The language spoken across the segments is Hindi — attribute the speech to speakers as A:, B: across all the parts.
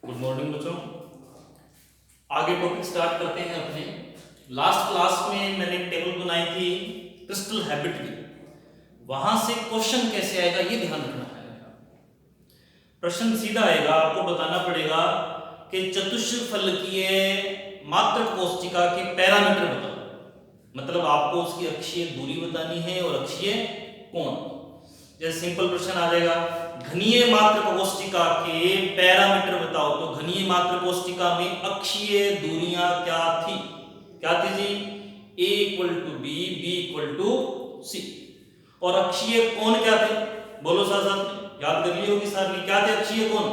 A: गुड मॉर्निंग बच्चों। आगे टॉपिक स्टार्ट करते हैं अपने। लास्ट क्लास में मैंने एक टेबल बनाई थी क्रिस्टल हैबिट की। वहां से क्वेश्चन कैसे आएगा ये ध्यान रखना है। प्रश्न सीधा आएगा, आपको बताना पड़ेगा कि चतुष्फलकीय मात्रक कोष्ठिका के पैरामीटर बताओ। मतलब आपको उसकी अक्षीय दूरी बतानी है और अक्षीय कोण। जैसे सिंपल प्रश्न आ जाएगा, घनीय मात्रक कोष्ठिका के पैरामीटर बताओ। तो घनीय मात्रक कोष्ठिका में अक्षीय दूरियां क्या थी? क्या थी जी? a equal to B, B equal to C. और अक्षीय कोण क्या थे? बोलो साथ साथ में, याद कर ली होगी सर ने। क्या थे अक्षीय कोण?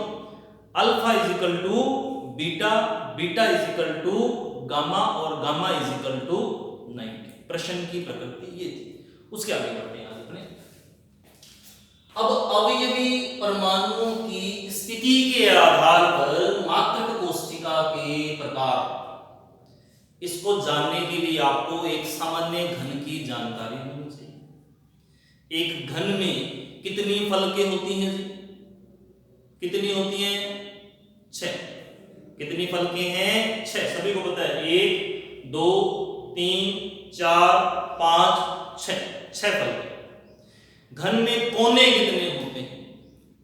A: Alpha is equal to beta, beta is equal to gamma और गामा इज इक्वल टू 90। प्रश्न की प्रकृति ये थी। उसके आगे बढ़ते हैं आज अपने। अब अवयवी परमाणुओं की स्थिति के आधार पर मात्रक कोष्ठिका के प्रकार, इसको जानने के लिए आपको एक सामान्य घन की जानकारी होनी चाहिए। एक घन में कितनी फलकें होती हैं जी? कितनी होती हैं? 6। कितनी फलकें हैं? 6। सभी को पता है। 1 2 3 4 5 6, 6 फलकें। घन में कोने कितने होते हैं?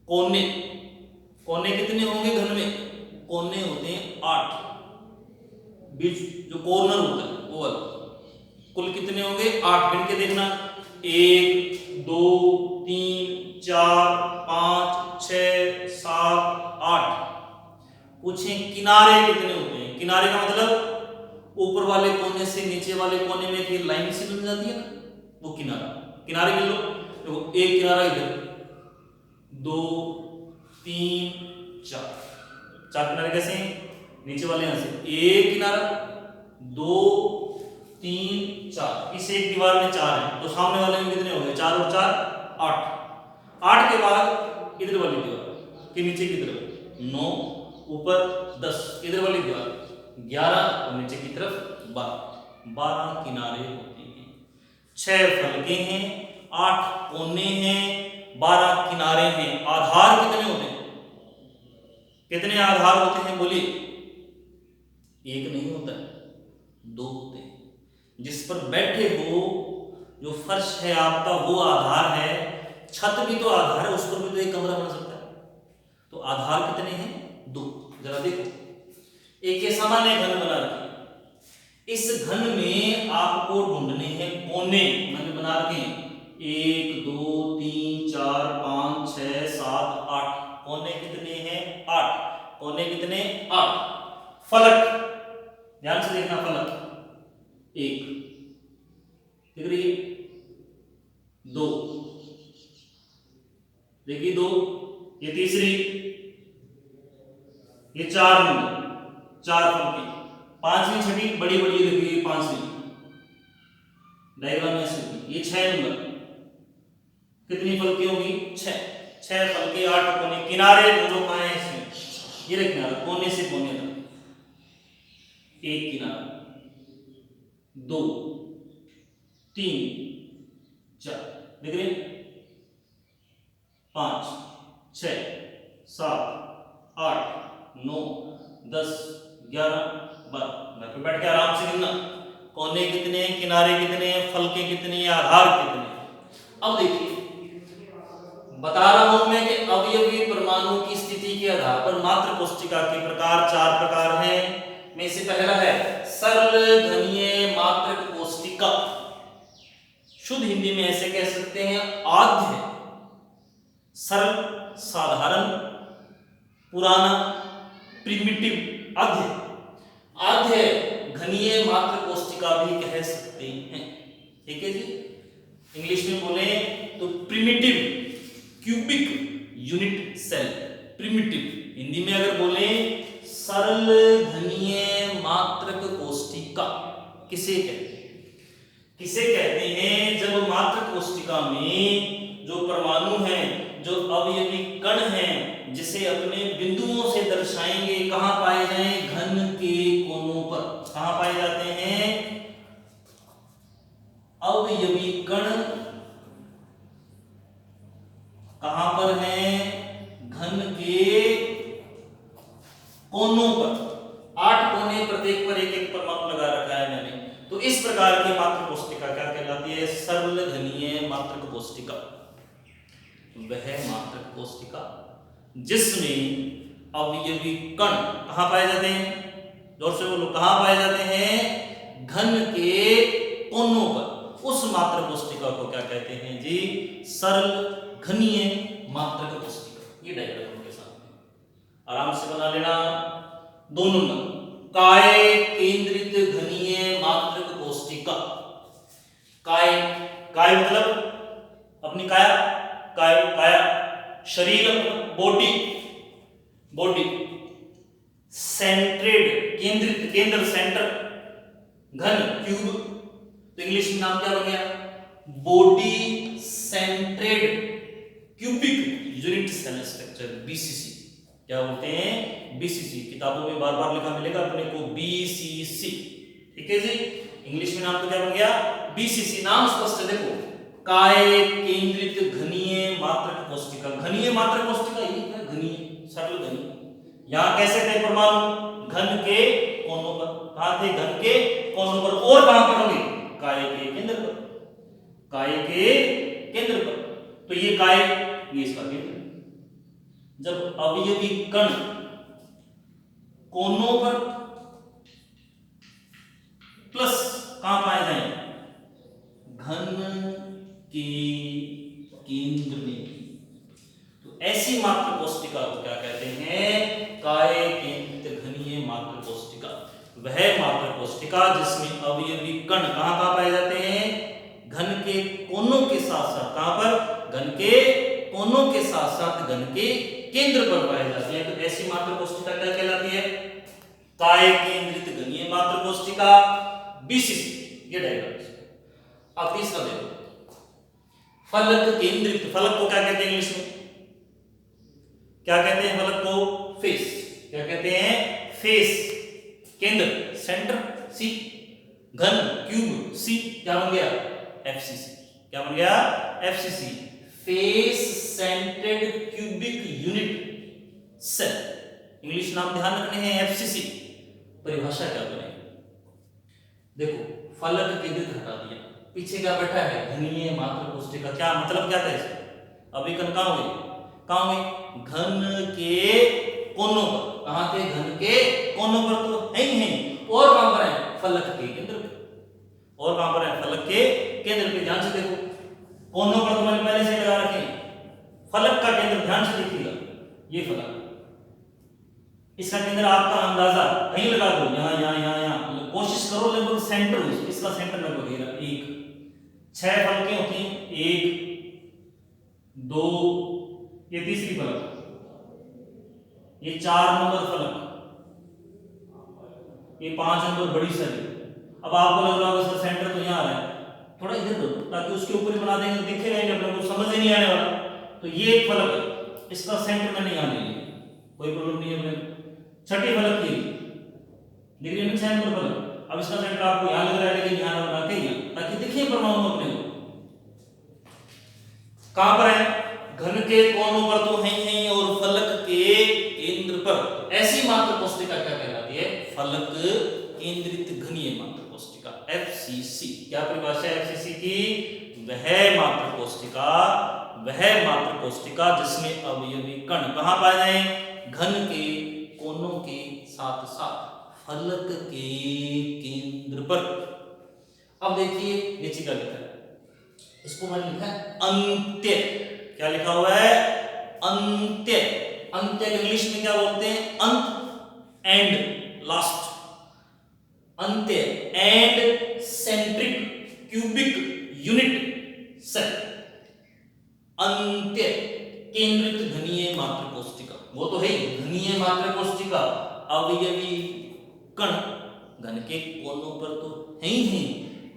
A: कोने, कोने कितने होंगे घन में? कोने होते हैं 8। बीच जो कॉर्नर होता है वो वाला। कुल कितने होंगे? 8। गिन के देखना, 1 2 3 4 5 6 7 8। पूछें किनारे कितने होते हैं? किनारे का मतलब ऊपर वाले कोने से नीचे वाले कोने में एक लाइन सी बन जाती है ना, वो किनारा। किनारे गिन लो। देखो, एक किनारा इधर, 2 3 4। 4 किनारे कैसे हैं? नीचे वाले यहां से एक किनारा, 2 3 4। इस एक दीवार में 4 है, तो सामने वाले में कितने हो गए? 4 और 4 8। 8 के बाद इधर वाली दीवार के नीचे की तरफ 9, ऊपर 10, इधर वाली दीवार 11 और नीचे की तरफ 12। 12 किनारे होते हैं। 6 फलकें हैं, 8 कोने हैं, 12 किनारे हैं। आधार कितने होते हैं? कितने आधार होते हैं बोलिए? एक नहीं होता है, 2 होते हैं। जिस पर बैठे हो, जो फर्श है आपका वो आधार है। छत भी तो आधार है, उस पर भी तो एक कमरा बन सकता है। तो आधार कितने हैं? 2। जरा देखो, एक ये सामान्य घन बना रखिए। इस घन में आपको ढूंढने हैं कोने। मैंने बना रखे हैं 1 2 3 4 5 6 7 8। कोने कितने हैं? 8। कोने कितने? 8। फलक ध्यान से देखना, फलक 1 दिख रही है, 2 देखिए, 2, ये तीसरी, ये 4 नंबर, 4 फलकें। 5वीं 6वीं बड़ी बड़ी लिखी हुई, 5वीं डायग्राम में ऐसे, ये 6 नंबर। कितनी फलकें होगी? 6। 6 फलकें, 8 कोने। किनारे जो पाए हैं इसमें, ये रहे किनारा, कोने से कोने तक। एक किनारा, 2 3 4 देख रहे, 5 6 7 8 9 10 11 12। मैं पे बैठ के आराम से गिनना, कोने कितने, किनारे कितने, फलके कितने, आधार कितने। अब देखिए, बता रहा हूं मैं कि अवयवी परमाणु की स्थिति के आधार पर मात्रक कोष्ठिका के प्रकार 4 प्रकार हैं। में से पहला है सरल घनीय मात्रक कोष्ठिका। शुद्ध हिंदी में ऐसे कह सकते हैं, आद्य, सरल, साधारण, पुराना, प्रिमिटिव। आद्य, आद्य घनीय मात्रक कोष्ठिका भी कह सकते हैं। ठीक है जी। इंग्लिश में बोले तो primitive cubic unit cell, primitive. Hindi में अगर बोले सरल घनीय मात्रक कोष्ठिका किसे कहते हैं? किसे कहते हैं? जब मात्रक कोष्ठिका में जो परमाणु हैं, जो अवयवी कण हैं, जिसे अपने बिंदुओं से दर्शाएंगे, कहां पाए जाएं? घन के कोनों पर। कहां पाए जाते हैं? अवयवी कण कहां पर हैं? घन के कोनों पर, 8 कोने, प्रत्येक पर एक एक परमाणु लगा रखा है मैंने। तो इस प्रकार की मात्रक कोष्टिका क्या कहलाती है? सरल घनीय मात्रक कोष्टिका। वह मात्रक कोष्टिका जिसमें अवयवी कण कहां पाए जाते हैं? जोर से बोलो, कहां पाए जाते हैं? घन के कोनों पर। उस मात्रक कोष्टिका को क्या कहते हैं जी? सरल घनीय मात्रक कोष्टिका। ये डायग्राम के साथ आराम से बना लेना। 2 नंबर, काय केंद्रित घनीय मात्रक कोष्टिका। काय, काय मतलब अपनी काया, काय काया, शरीर, बॉडी, बॉडी, सेंट्रेड केंद्रित, केंद्र सेंटर, घन क्यूब, तो इंग्लिश में नाम क्या बन गया? Body centred cubic unit cell structure, BCC. क्या बोलते हैं? बीसीसी। किताबों में बार बार लिखा मिलेगा अपने को बीसीसी। ठीक है जी, इंग्लिश में नाम तो क्या बन गया? बीसीसी। नाम स्पष्ट है, देखो, काय केंद्रित घनीय मात्रक कोष्टिका। घनीय मात्रक कोष्टिका ये क्या? घनीय, सरल घनीय। यहां कैसे थे परमाणु? घन के कोनों पर। कहां थे? घन के कोनों पर। और कहां पर होंगे? काय के केंद्र पर, काय के केंद्र पर। तो ये काय, ये इसका केंद्र। जब अवयवी कण कोनों पर प्लस कहां पाए जाए? घन के केंद्र में, तो ऐसी मात्रक कोष्टिका को क्या कहते हैं? काय केंद्रित घनीय मात्रक कोष्टिका। वह मात्रक कोष्टिका जिसमें अवयवी कण कहां पाए जाते हैं? घन के कोनों के साथ साथ, कहां पर? घन के कोनों के साथ साथ घन के केंद्र पर पाए जाते हैं। तो ऐसी मात्रक कोष्टिका क्या कहलाती है? काय केंद्रित घनीय मात्रक कोष्टिका, बीसीसी। ये डायग्राम। अब तीसरा देखो, फलक केंद्रित। फलक को क्या कहते हैं इंग्लिश में? क्या कहते हैं फलक को? फेस। क्या कहते हैं? फेस। केंद्र सेंटर, सी। घन क्यूब, सी। क्या बन गया? एफसीसी। क्या बन गया? FCC. Face centred cubic unit cell. English नाम ध्यान रखने हैं, एफसीसी। परिभाषा क्या बनेगी? देखो, फलक केंद्रित हटा दिया, पीछे क्या बैठा है? घनीय मात्रक कोष्टिका। क्या मतलब क्या था इसका? अभी कण कहां हुए? कहां हुए? घन के कोनों पर। कहां थे? घन के कोनों पर तो है ही है। और कहां पर है? फलक के केंद्र पे। और कहां पर है? फलक के केंद्र पे। ध्यान से देखो, कोनों पर तो मैंने पहले से लगा रखे हैं। फलक का केंद्र ध्यान से देखिएगा, ये फलक, इसका केंद्र आपका अंदाजा कहीं लगा दो, यहां यहां यहां यहां, कोशिश करो लगभग सेंटर हो। इसका सेंटर लगभग है 1, 6 फलकें होती हैं, 1 2, ये तीसरी फलक, ये 4 नंबर फलक, ये 5 नंबर बड़ी सारी। अब आपको लग रहा होगा इसका सेंटर तो यहाँ आ रहा है, थोड़ा इधर दो ताकि उसके ऊपर ही बना देंगे, दिखेगा नहीं, अपने को समझ ही नहीं आने वाला। तो ये एक फलक है, इसका सेंटर मैंने यहाँ ले लिया, कोई प्रॉब्लम नहीं है अपने। छठी फलक ये दिख रही है ना, 6 नंबर फलक। अब इसका सेंटर आपको यहाँ लग रहा है, लेकिन यहाँ बना के यहाँ, ताकि दिखे परमाणु अपने को। कहां पर है? घन के कोनों पर तो है ही, और फलक के केंद्र पर। ऐसी मात्र कोष्टिका क्या कहलाती है? फलक केंद्रित घनीय मात्र कोष्टिका, एफसीसी। क्या परिभाषा है एफसीसी की? वह मात्र कोष्टिका जिसमें अवयवी कण कहां पाए जाए? घन के कोनों के साथ साथ फलक के केंद्र पर। अब देखिए नीचे क्या लिखा है, इसको मैंने लिखा है अंत्य। क्या लिखा हुआ है? अंत्य। अंत्य इंग्लिश में क्या बोलते हैं? अंत, एंड, लास्ट। अंत्य end centric cubic unit cell. अंत्य केंद्रित घनीय मात्र कोष्टिका, वो तो है घनीय मात्र कोष्टिका, अवयवी कण घन के कोनों पर तो है ही।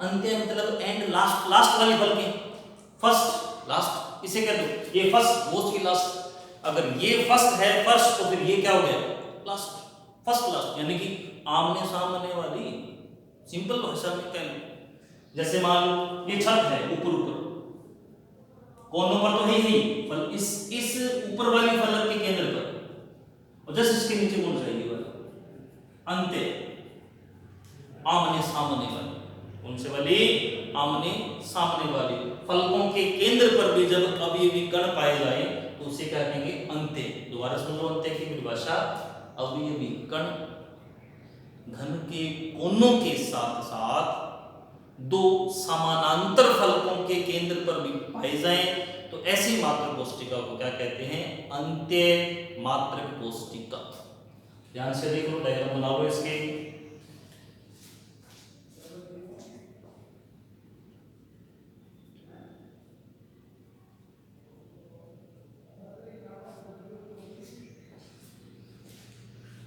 A: अंत्य मतलब एंड, लास्ट, लास्ट वाली फलकें, फर्स्ट लास्ट, इसे कह दो ये फर्स्ट, वो की लास्ट। अगर ये फर्स्ट है फर्स्ट, तो फिर ये क्या हो गया? लास्ट, फर्स्ट लास्ट, यानी कि आमने सामने वाली। सिंपल भाषा में कह लो, जैसे मान लो ये छत है, ऊपर ऊपर कोनों पर तो है ही, पर इस ऊपर वाली फलक के केंद्र पर, और जैसे इसके नीचे कौन सा है? ये वाला, अंत्य आमने सामने वाली, कौन से वाली? आमने सामने वाली। फलकों के केंद्र पर भी जब अवयवी कण पाए जाए तो उसे क्या कहेंगे? अंत्य। दोबारा सुन लो अंत्य की परिभाषा। अवयवी कण घन के कोनों के साथ साथ दो समानांतर फलकों के केंद्र पर भी पाए जाएं तो ऐसी मात्रक कोष्टिका को क्या कहते हैं? अंत्य मात्रक कोष्टिका। ध्यान से देख लो, डायग्राम बना लो इसके।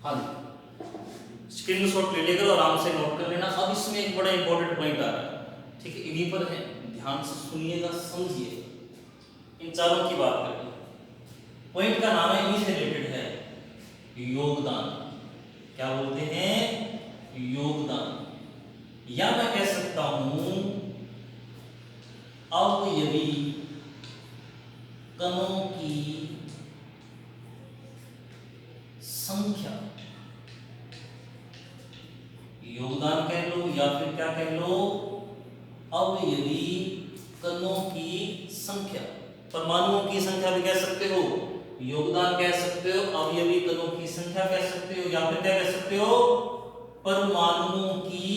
A: हाँ जी, स्क्रीनशॉट ले लेकर और आराम से नोट कर लेना। अब इसमें एक बड़ा इंपॉर्टेंट पॉइंट आ रहा है, ठीक है? इन्हीं पर है, ध्यान से सुनिएगा, समझिए, इन चारों की बात करें। पॉइंट का नाम है, इन्हीं से रिलेटेड है, योगदान। क्या बोलते हैं? योगदान। या मैं कह सकता हूं अवयवी कणों की संख्या। योगदान कह लो या फिर क्या कह लो? अवयवी कणों की संख्या। परमाणुओं की संख्या भी कह सकते हो, योगदान कह सकते हो, अवयवी कणों की संख्या कह सकते हो, या फिर क्या कह सकते हो? परमाणुओं की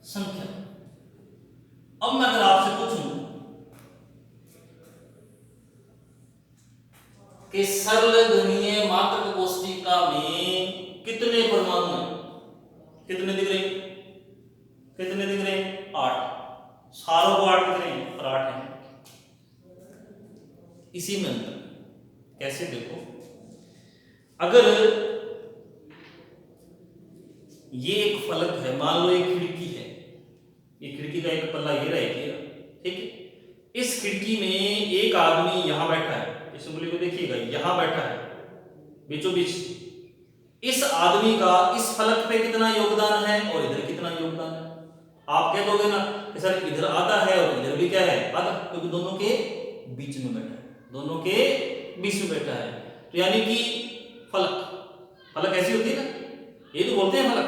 A: संख्या। अब मैं अगर आपसे पूछूं कि सरल घनीय मात्रक कोष्टिका में कितने परमाणु हैं? कितने दिख रहे हैं? कितने दिख रहे हैं? 8। सारों को 8 दिख रहे हैं, पर 8 हैं। इसी में अंतर। कैसे? देखो, अगर ये एक फलक है, मान लो एक खिड़की है, ये खिड़की का एक पल्ला ये रहेगा, ठीक है? इस खिड़की में एक आदमी यहां बैठा है, इस उंगली को देखिएगा, यहां बैठा है बीचों बीच। इस आदमी का इस फलक पे कितना योगदान है और इधर कितना योगदान है? आप कह दोगे ना कि सर इधर आधा है और इधर भी क्या है? आधा, क्योंकि दोनों के बीच में बैठा है, दोनों के बीच में बैठा है। तो यानी कि फलक ऐसी होती है ना, ये तो बोलते हैं फलक।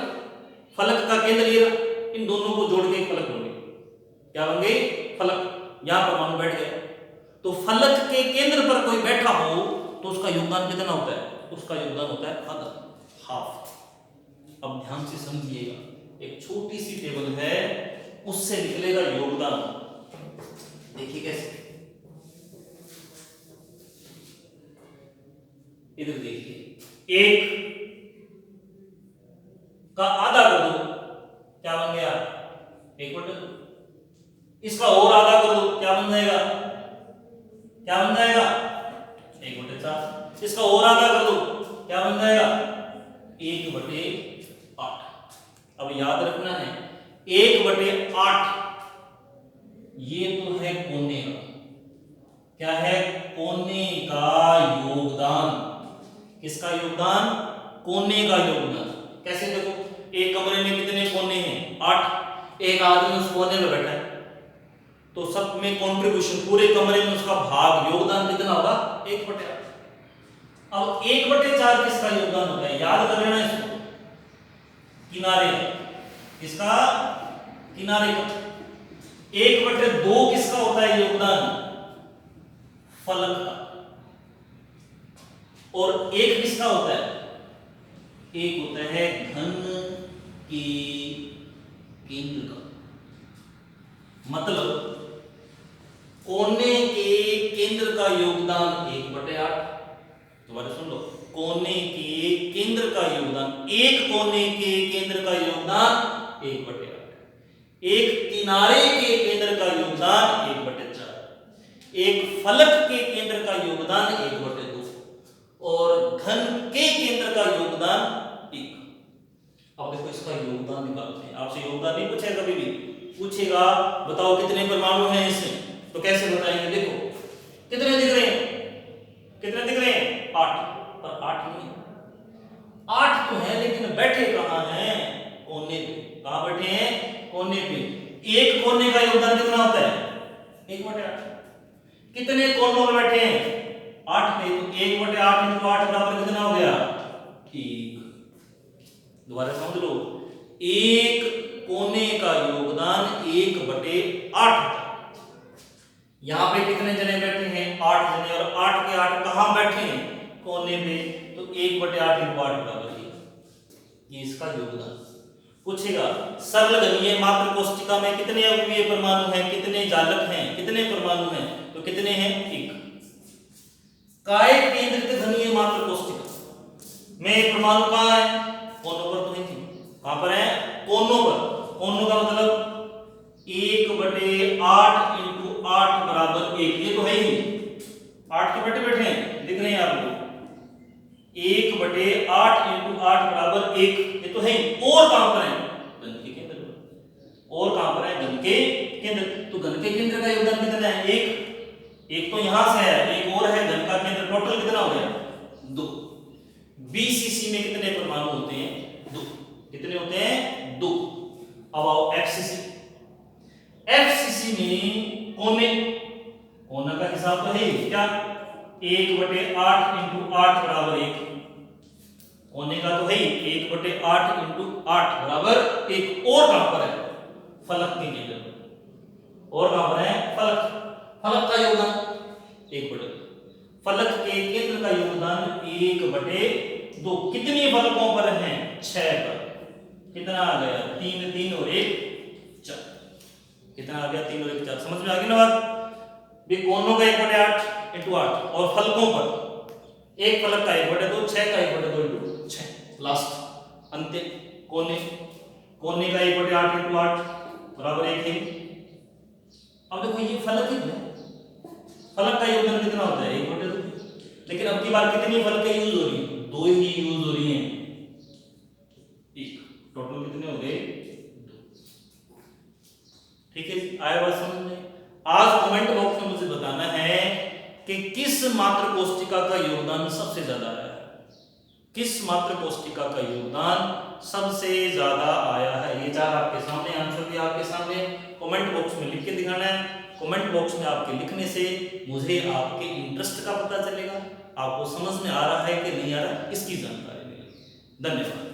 A: फलक का केंद्र ये, इन दोनों को जोड़ के एक फलक बन गई। क्या बन गई? फलक। यहां परमाणु बैठ गया। तो फलक के केंद्र पर कोई बैठा हो तो उसका योगदान कितना होता है? उसका योगदान होता है आधा, हाफ। अब ध्यान से समझिएगा, एक छोटी सी टेबल है, उससे निकलेगा योगदान। देखिए कैसे, इधर देखिए, एक का आधा कर दो, क्या बन गया? 1/2। इसका और आधा कर दो, क्या बन जाएगा? क्या बन जाएगा? 1/4। इसका और आधा कर दो, क्या बन जाएगा? 1/8। अब याद रखना है, 1/8 ये तो है कोने का। क्या है? कोने का योगदान। किसका योगदान? कोने का योगदान। कैसे? देखो, एक कमरे में कितने कोने हैं? 8। एक आदमी उस कोने में बैठा है, तो सब में कंट्रीब्यूशन, पूरे कमरे में उसका भाग, योगदान कितना होगा? 1/8। अब 1/4 किसका योगदान होता है? याद कर लेना इसको, किनारे। किसका? किनारे का। 1/2 किसका होता है योगदान? फलक का। और 1 किसका होता है? 1 होता है घन के केंद्र का। मतलब कोने के केंद्र का योगदान 1/8। दोबारा सुन लो, कोने के केंद्र का योगदान, एक कोने के केंद्र का योगदान 1/8। एक किनारे के केंद्र का योगदान 1/4। एक फलक के केंद्र का योगदान 1/2 और घन के केंद्र का योगदान 1। अब देखो, इसका योगदान निकालते हैं। आपसे योगदान नहीं पूछेगा, कभी भी पूछेगा बताओ कितने परमाणु हैं इसमें, तो कैसे बताएंगे? देखो कितने दिख रहे हैं? कितने दिख रहे हैं? 8। पर 8 नहीं है। 8 तो है, लेकिन बैठे कहां हैं? कोने पे। कहां बैठे हैं? कोने पे। एक कोने का योगदान कितना होता है? 1/8। कितने कोनों में बैठे हैं? 8 पे। तो 1/8 × 8 बराबर कितना हो गया? 1। दोबारा समझ लो, एक कोने का योगदान 1/8 था। यहाँ पे कितने जने बैठे हैं? 8 जने, और 8 के 8 कहाँ बैठे हैं? कोने पे। तो 1/8 × 8 बराबर ये इसका योगदान। पूछेगा सरल घनीय मात्र कोष्टिका में कितने अवयवीय परमाणु हैं, कितने जालक हैं, कितने परमाणु हैं? तो कितने हैं? 1। काय केंद्रित घनीय मात्र कोष्टिका में परमाणु कहाँ है? कोनों पर तो नहीं, कहां पर है? कोनों पर। कोनों का मतलब 1/8 × 8 बराबर 1। ये तो है ही, 8 के बैठे बैठे हैं, दिख रहे हैं आपको। 1/8 × 8 बराबर 1, ये तो है ही। और कहां पर है? घन के केंद्र पर। और कहां पर है? घन के केंद्र। तो घन के केंद्र का योगदान कितना है? 1 तो यहां से है, एक और है घन का केंद्र। टोटल कितना हो गया? 2। बीसीसी में कितने परमाणु होते हैं? 2। कितने होते हैं? 2। अब आओ एफसीसी। एफसीसी में कोने का हिसाब तो है ही, क्या? 1/8 × 8 बराबर 1। कोने का तो है ही, 1/8 × 8 बराबर 1। और कहां पर है? फलक के केंद्र पर। और कहां पर है? फलक का योगदान 1/2। फलक के केंद्र का योगदान 1/2। कितनी फलकों पर है? 6 पर। कितना आ गया? 3 3 और 1 4। कितना आ गया? 3 और 1 4। समझ में आ गई ना बात? भी कोनों का 1/8 × 8 और फलकों पर एक फलक का 1/2, 6 का 1/2 × 6। लास्ट अंत्य कोने का 1/8 × 8 बराबर 1 है। अब देखो ये फलक ही है, फलक का योगदान कितना होता है? 1/2। लेकिन अब की बार कितनी फलकें यूज हो रही हैं? 2 ही यूज हो रही हैं। टोटल कितने हो गए? 2। ठीक है, आया बात समझ में? आज कमेंट बॉक्स में मुझे बताना है कि किस मात्र कोष्टिका का योगदान सबसे ज्यादा आया है। किस मात्र कोष्टिका का योगदान सबसे ज्यादा आया है? ये 4 आपके सामने, आंसर भी आपके सामने। कमेंट बॉक्स में लिख के दिखाना है। कमेंट बॉक्स में आपके लिखने से मुझे आपके इंटरेस्ट का पता चलेगा, आपको समझ में आ रहा है कि नहीं आ रहा, इसकी जानकारी मिलेगी। धन्यवाद।